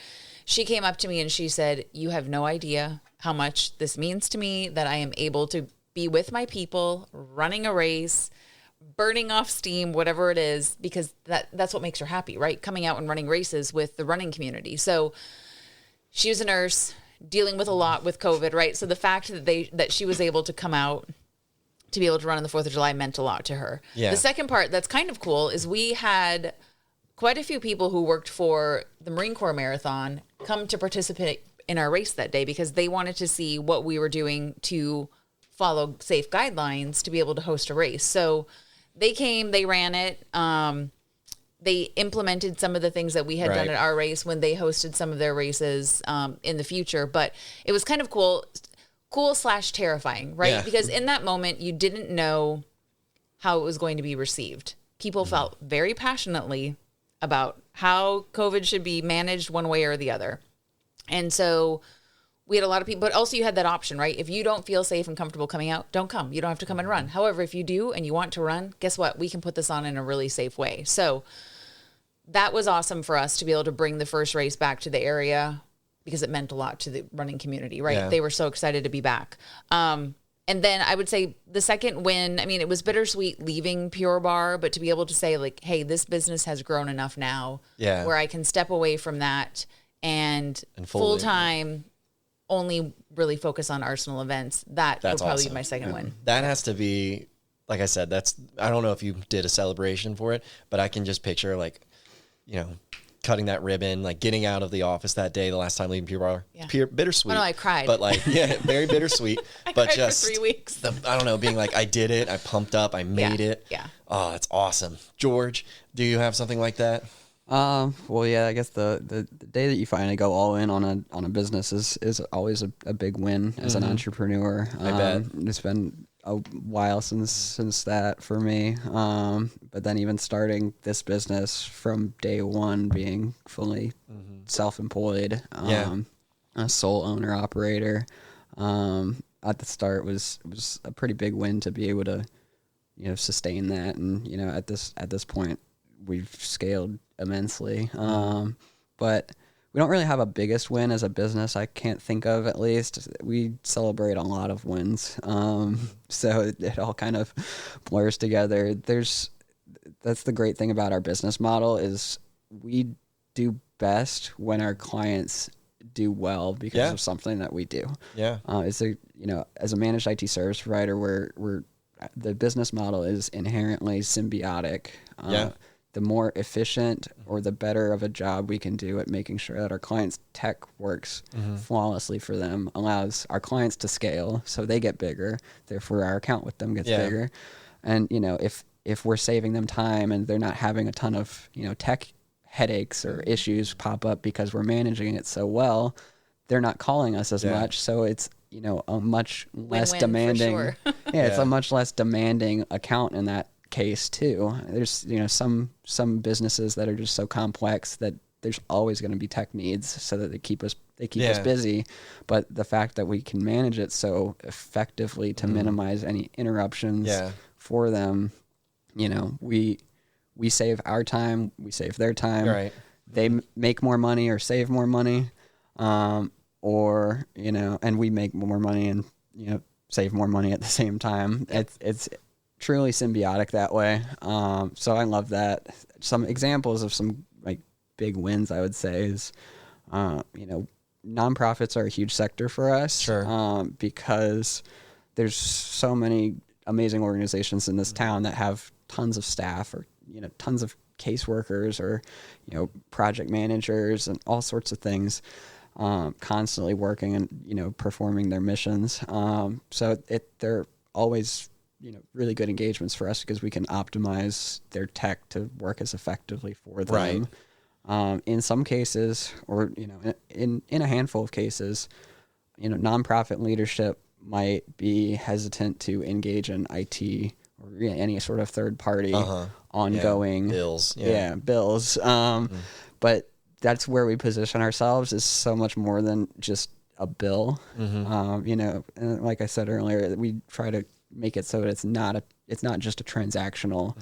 She came up to me and she said, you have no idea how much this means to me that I am able to be with my people, running a race, burning off steam, whatever it is, because that's what makes her happy, right? Coming out and running races with the running community. So she was a nurse dealing with a lot with COVID, right? So the fact that she was able to come out to be able to run on the 4th of July meant a lot to her. Yeah. The second part that's kind of cool is we had quite a few people who worked for the Marine Corps Marathon come to participate in our race that day because they wanted to see what we were doing to follow safe guidelines to be able to host a race. So they came, they ran it. They implemented some of the things that we had done at our race when they hosted some of their races in the future. But it was kind of cool / terrifying, right? Yeah. Because in that moment, you didn't know how it was going to be received. People felt very passionately about how COVID should be managed one way or the other. And so we had a lot of people, but also you had that option, right? If you don't feel safe and comfortable coming out, don't come. You don't have to come and run. However, if you do and you want to run, guess what? We can put this on in a really safe way. So that was awesome for us to be able to bring the first race back to the area because it meant a lot to the running community, right? Yeah. They were so excited to be back. And then I would say the second win, I mean, it was bittersweet leaving Pure Barre, but to be able to say like, hey, this business has grown enough now where I can step away from that and full-time only really focus on Arsenal events. That's would probably be my second win. That has to be, like I said, I don't know if you did a celebration for it, but I can just picture like, cutting that ribbon, like getting out of the office that day, the last time leaving Pure Barre. Yeah. Bittersweet. Oh, no, I cried. But like, very bittersweet. I but cried just for 3 weeks. I don't know, being like, I did it. I pumped up. I made it. Yeah. Oh, it's awesome. George, do you have something like that? Well, yeah, I guess the day that you finally go all in on a business is always a big win as an entrepreneur. I bet. It's been a while since that for me. But then even starting this business from day one, being fully self-employed, a sole owner operator, at the start was a pretty big win to be able to, sustain that. And, at this point we've scaled immensely. But we don't really have a biggest win as a business. I can't think of, at least. We celebrate a lot of wins. So it all kind of blurs together. That's the great thing about our business model is we do best when our clients do well because of something that we do. Yeah. As a managed IT service provider, we're the business model is inherently symbiotic. The more efficient or the better of a job we can do at making sure that our clients' tech works flawlessly for them allows our clients to scale so they get bigger. Therefore, our account with them gets bigger. And, if we're saving them time and they're not having a ton of, tech headaches or issues pop up because we're managing it so well, they're not calling us as much. So it's, a much less demanding. For sure. It's a much less demanding account in that case too. There's some businesses that are just so complex that there's always going to be tech needs so that they keep us busy, but the fact that we can manage it so effectively to minimize any interruptions for them, we save our time, we save their time, they make more money or save more money, or and we make more money and save more money at the same time. It's truly symbiotic that way. So I love that. Some examples of some like big wins I would say is, nonprofits are a huge sector for us. Sure. Because there's so many amazing organizations in this town that have tons of staff or, tons of caseworkers or, project managers and all sorts of things, constantly working and, performing their missions. So they're always, really good engagements for us because we can optimize their tech to work as effectively for them. In some cases, or, in a handful of cases, nonprofit leadership might be hesitant to engage in IT or any sort of third party ongoing bills. Bills. But that's where we position ourselves is so much more than just a bill. And like I said earlier, we try to make it so that it's not just a transactional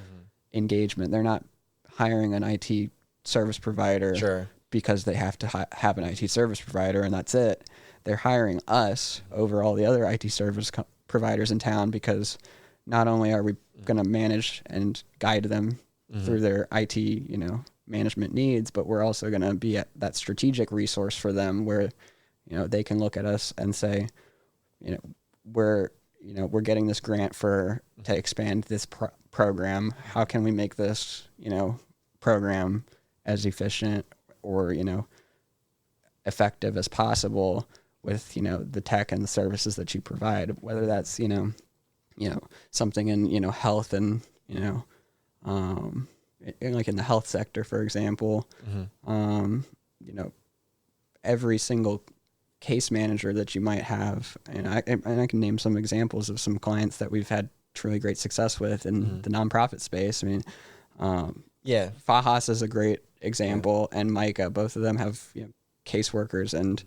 engagement. They're not hiring an IT service provider because they have to have an IT service provider and that's it. They're hiring us over all the other IT service providers in town because not only are we going to manage and guide them through their IT, management needs, but we're also going to be at that strategic resource for them where, they can look at us and say, we're getting this grant to expand this program. How can we make this, program as efficient or, effective as possible with, the tech and the services that you provide, whether that's, something in, health and, like in the health sector, for example, every single case manager that you might have, and I can name some examples of some clients that we've had truly great success with in the nonprofit space. I mean, Fajas is a great example, and Micah, both of them have caseworkers, and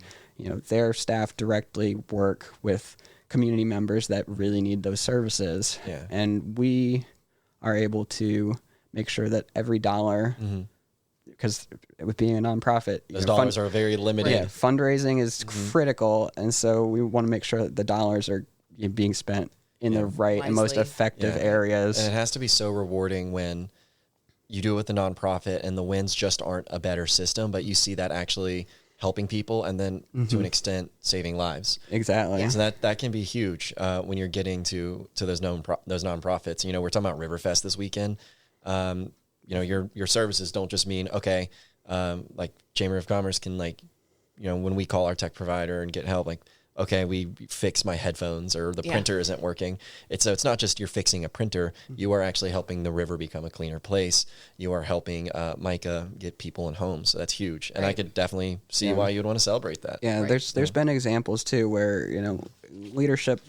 their staff directly work with community members that really need those services, and we are able to make sure that every dollar, because with being a nonprofit, those dollars are very limited. Yeah, fundraising is critical, and so we want to make sure that the dollars are being spent in the right and most effective areas. And it has to be so rewarding when you do it with the nonprofit and the wins just aren't a better system, but you see that actually helping people and then to an extent saving lives. Exactly. Yeah. So that can be huge when you're getting to those nonprofits. We're talking about Riverfest this weekend. Your services don't just mean, okay, like Chamber of Commerce can when we call our tech provider and get help, like, okay, we fix my headphones or the printer isn't working. It's not just you're fixing a printer. You are actually helping the river become a cleaner place. You are helping Micah get people in homes. So that's huge. And I could definitely see why you'd want to celebrate that. Yeah, there's been examples too where, leadership,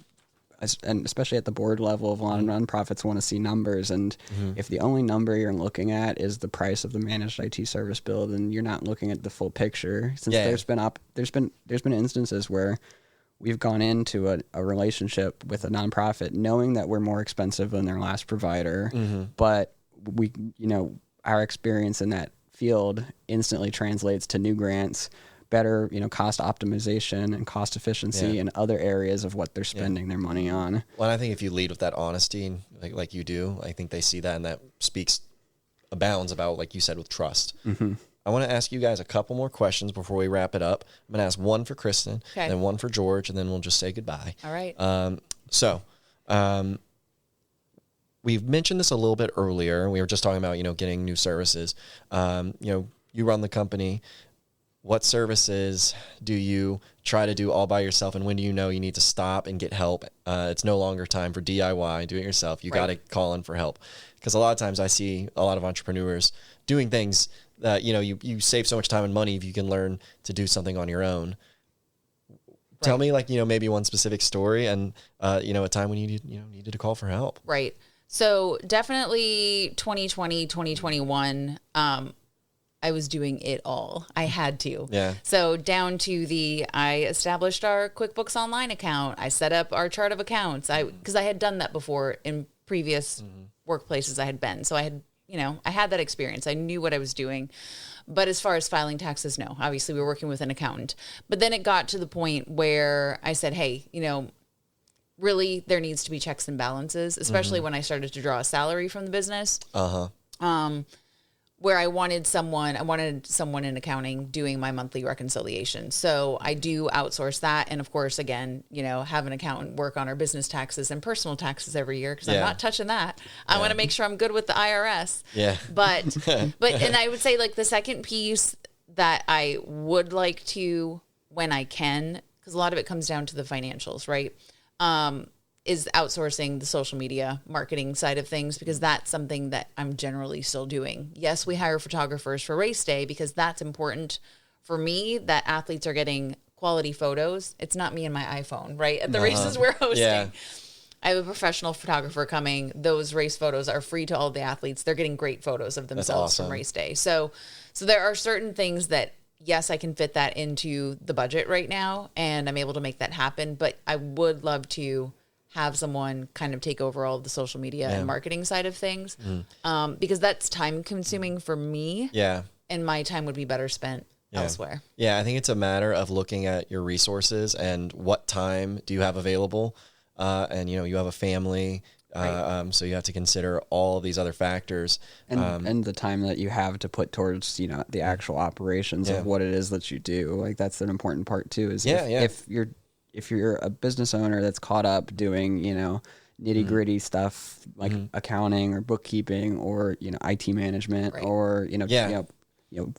and especially at the board level of a lot of nonprofits, want to see numbers. And if the only number you're looking at is the price of the managed IT service bill, then you're not looking at the full picture. Since there's been instances where we've gone into a relationship with a nonprofit knowing that we're more expensive than their last provider, but we, our experience in that field instantly translates to new grants, better, cost optimization and cost efficiency in other areas of what they're spending their money on. Well, I think if you lead with that honesty, like you do, I think they see that, and that abounds about, like you said, with trust. I want to ask you guys a couple more questions before we wrap it up. I'm going to ask one for Kristen, then one for George, and then we'll just say goodbye. All right. We've mentioned this a little bit earlier. We were just talking about, getting new services. You run the company. What services do you try to do all by yourself, and when do you know you need to stop and get help? It's no longer time for DIY, do it yourself. You got to call in for help. Because a lot of times I see a lot of entrepreneurs doing things that, you save so much time and money if you can learn to do something on your own. Tell me, maybe one specific story and, a time when you needed to call for help. Right. So definitely 2020, 2021, I was doing it all. I had to. Yeah. So down to I established our QuickBooks Online account. I set up our chart of accounts. Because I had done that before in previous workplaces I had been. So I had, I had that experience. I knew what I was doing. But as far as filing taxes, no. Obviously, we were working with an accountant. But then it got to the point where I said, hey, really there needs to be checks and balances, especially when I started to draw a salary from the business. Where I wanted someone in accounting doing my monthly reconciliation. So I do outsource that. And of course, again, have an accountant work on our business taxes and personal taxes every year, because I'm not touching that. I want to make sure I'm good with the IRS. Yeah. But and I would say the second piece that I would like to, when I can, because a lot of it comes down to the financials, right? Is outsourcing the social media marketing side of things, because that's something that I'm generally still doing. Yes, we hire photographers for race day because that's important for me, that athletes are getting quality photos. It's not me and my iPhone, right? At the races we're hosting. Yeah. I have a professional photographer coming. Those race photos are free to all the athletes. They're getting great photos of themselves from race day. So there are certain things that, yes, I can fit that into the budget right now, and I'm able to make that happen. But I would love to have someone kind of take over all of the social media and marketing side of things, because that's time consuming for me. Yeah. And my time would be better spent elsewhere. Yeah. I think it's a matter of looking at your resources and what time do you have available. And, you have a family, So you have to consider all of these other factors. And the time that you have to put towards, the actual operations of what it is that you do. Like that's an important part too, is if you're a business owner that's caught up doing, nitty gritty stuff like accounting or bookkeeping or, IT management or,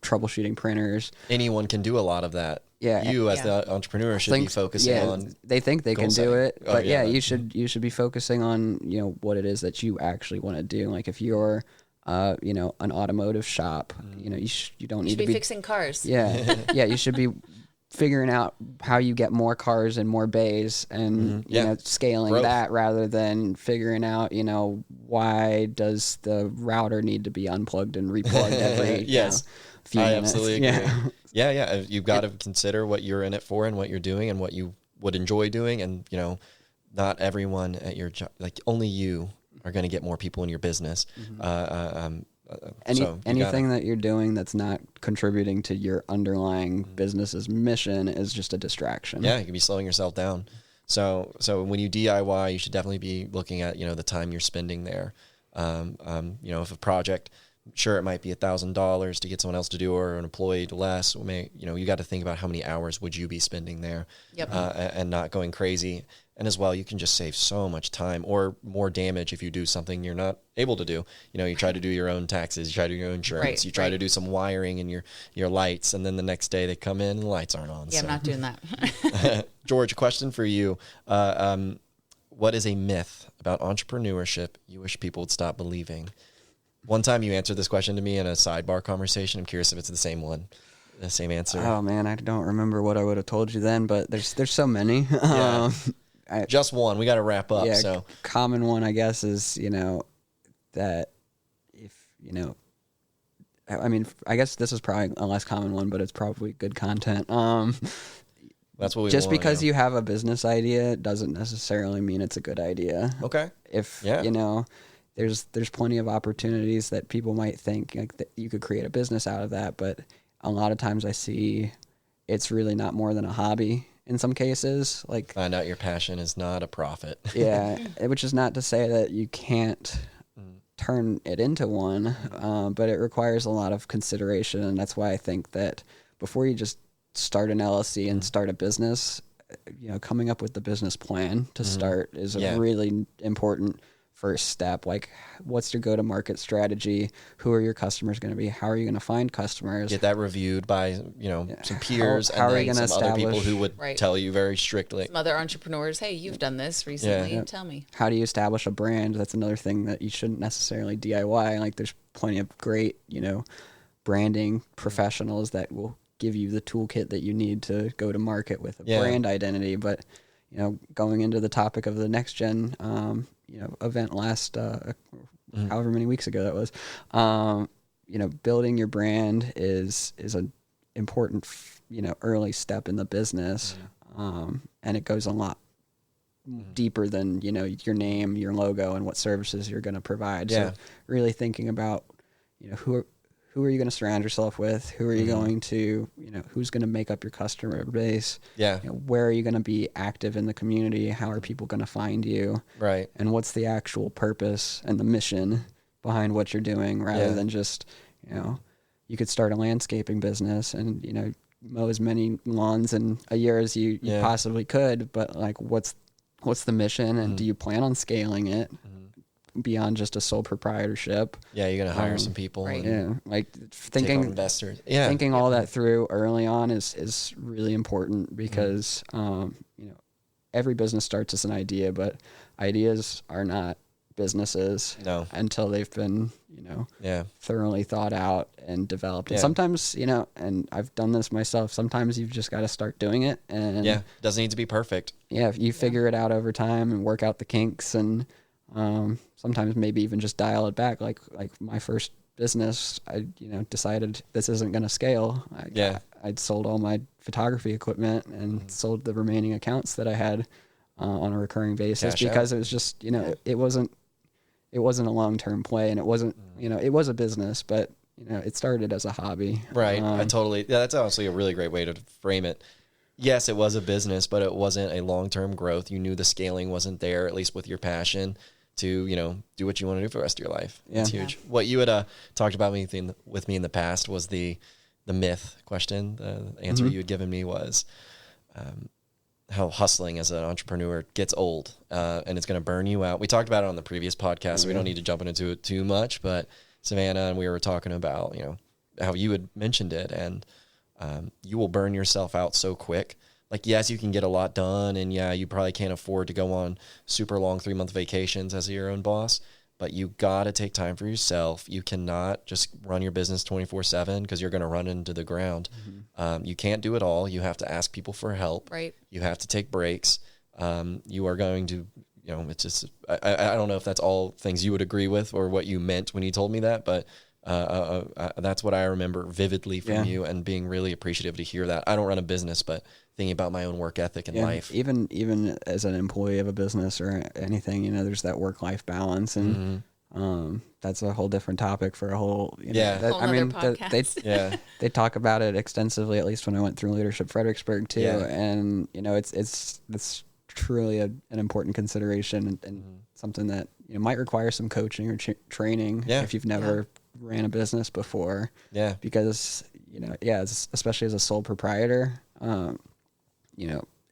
troubleshooting printers. Anyone can do a lot of that. Yeah. You as the entrepreneur should be focusing on. They think they can do it, but you should be focusing on, what it is that you actually want to do. Like if you're, an automotive shop, you don't need to be fixing cars. Yeah. You should be figuring out how you get more cars and more bays and, scaling growth. That rather than figuring out, why does the router need to be unplugged and replugged every few minutes. Absolutely agree. Yeah. You've got to consider what you're in it for and what you're doing and what you would enjoy doing. And, not everyone at your job, like only you are going to get more people in your business. Anything that you're doing that's not contributing to your underlying business's mission is just a distraction. Yeah, you can be slowing yourself down. So when you DIY, you should definitely be looking at, the time you're spending there. If a project, sure, it might be $1,000 to get someone else to do or an employee to less. You got to think about how many hours would you be spending there, and not going crazy. And as well, you can just save so much time or more damage if you do something you're not able to do. You try to do your own taxes, you try to do your own insurance, you try to do some wiring in your lights, and then the next day they come in and the lights aren't on. Yeah, I'm not doing that. George, question for you. What is a myth about entrepreneurship you wish people would stop believing? One time you answered this question to me in a sidebar conversation. I'm curious if it's the same one, the same answer. Oh man, I don't remember what I would have told you then, but there's so many. Yeah. Just one. We got to wrap up. Yeah, so common one, I guess, is that if I guess this is probably a less common one, but it's probably good content. That's what we just want, because you have a business idea doesn't necessarily mean it's a good idea. Okay. There's plenty of opportunities that people might think like that you could create a business out of that, but a lot of times I see it's really not more than a hobby in some cases. Like find out your passion is not a profit. Yeah, which is not to say that you can't turn it into one, but it requires a lot of consideration, and that's why I think that before you just start an LLC and start a business, coming up with the business plan to start is a really important first step. Like, what's your go-to-market strategy? Who are your customers going to be? How are you going to find customers? Get that reviewed by, some peers how and then some other people who would tell you very strictly. Some other entrepreneurs, hey, you've done this recently. Tell me. How do you establish a brand? That's another thing that you shouldn't necessarily DIY. Like, there's plenty of great, branding professionals that will give you the toolkit that you need to go to market with a brand identity. But, going into the topic of the next gen, event last however many weeks ago that was, building your brand is an important early step in the business, and it goes a lot deeper than your name, your logo, and what services you're going to provide. So really thinking about who are you going to surround yourself with? Who are you going to, who's going to make up your customer base? Yeah. Where are you going to be active in the community? How are people going to find you? Right. And what's the actual purpose and the mission behind what you're doing, rather than just, you could start a landscaping business and, mow as many lawns in a year as you possibly could. But like, what's the mission, and do you plan on scaling it beyond just a sole proprietorship? Yeah, you're gonna hire some people. Right. Like thinking investors. Thinking all that through early on is really important, because every business starts as an idea, but ideas are not businesses until they've been thoroughly thought out and developed. And sometimes and I've done this myself, sometimes you've just got to start doing it, and doesn't need to be perfect. If you figure it out over time and work out the kinks, and sometimes maybe even just dial it back. Like my first business, I decided this isn't going to scale. I'd sold all my photography equipment and sold the remaining accounts that I had on a recurring basis. Cash because out. It was just it wasn't a long-term play, and it wasn't it was a business, but it started as a hobby. Right. That's honestly a really great way to frame it. Yes, it was a business, but it wasn't a long-term growth. You knew the scaling wasn't there, at least with your passion. to, do what you want to do for the rest of your life. Yeah. It's huge. What you had talked about with me in the past was the myth question. The answer you had given me was how hustling as an entrepreneur gets old and it's going to burn you out. We talked about it on the previous podcast, so we don't need to jump into it too much, but Savannah and we were talking about, how you had mentioned it, and you will burn yourself out so quick. Like, yes, you can get a lot done, and yeah, you probably can't afford to go on super long 3-month vacations as your own boss, but you got to take time for yourself. You cannot just run your business 24/7 because you're going to run into the ground. You can't do it all. You have to ask people for help. Right. You have to take breaks. You are going to, it's just, I don't know if that's all things you would agree with or what you meant when you told me that, but that's what I remember vividly from you, and being really appreciative to hear that. I don't run a business, but thinking about my own work ethic and life. Even as an employee of a business or anything, there's that work-life balance, and that's a whole different topic for a whole, they talk about it extensively, at least when I went through Leadership Fredericksburg too. Yeah. And, it's truly an important consideration, and something that might require some coaching or training if you've never ran a business before. Yeah. Because, especially as a sole proprietor,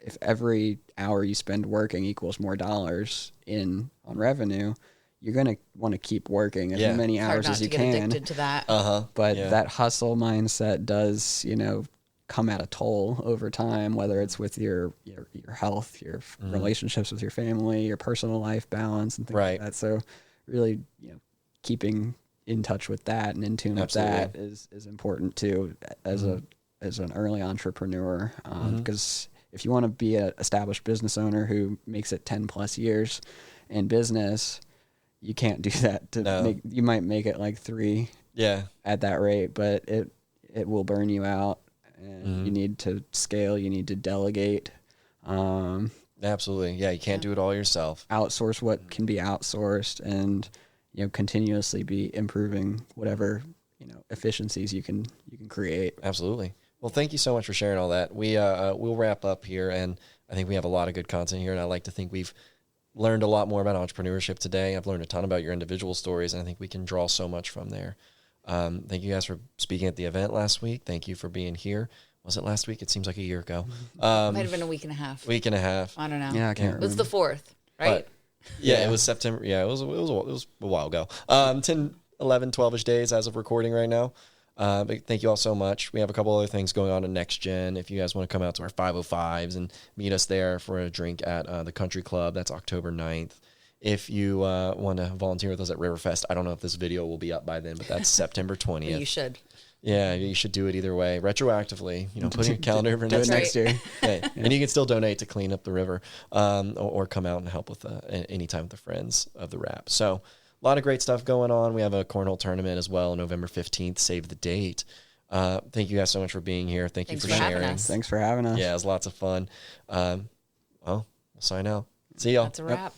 if every hour you spend working equals more dollars on revenue, you're going to want to keep working as many hours as you can. Get addicted to that. But that hustle mindset does, come at a toll over time, whether it's with your health, your relationships with your family, your personal life balance, and things like that. So really, keeping in touch with that and in tune with that is important too, as an early entrepreneur, because if you want to be an established business owner who makes it 10 plus years in business, you can't do that. You might make it like 3 at that rate, but it will burn you out, and you need to scale, you need to delegate. Absolutely. Yeah. You can't do it all yourself. Outsource what can be outsourced, and, continuously be improving whatever, efficiencies you can create. Absolutely. Well, thank you so much for sharing all that. We'll wrap up here, and I think we have a lot of good content here, and I like to think we've learned a lot more about entrepreneurship today. I've learned a ton about your individual stories, and I think we can draw so much from there. Thank you guys for speaking at the event last week. Thank you for being here. Was it last week? It seems like a year ago. Might have been a week and a half. Week and a half. I don't know. Yeah, I can't remember. It was the 4th, right? It was September. Yeah, it was a while ago. 10, 11, 12-ish days as of recording right now. But thank you all so much. We have a couple other things going on in Next Gen. If you guys want to come out to our 505s and meet us there for a drink at the Country Club, that's October 9th. If you want to volunteer with us at Riverfest, I don't know if this video will be up by then, but that's September 20th. You should. Yeah, you should do it either way, retroactively. Put in your calendar for next year. And you can still donate to clean up the river, or come out and help with any time with the Friends of the Rap. So a lot of great stuff going on. We have a cornhole tournament as well, November 15th. Save the date. Thank you guys so much for being here. Thanks you for sharing. Thanks for having us. Yeah, it was lots of fun. We'll sign out. See y'all. That's a wrap. Yep.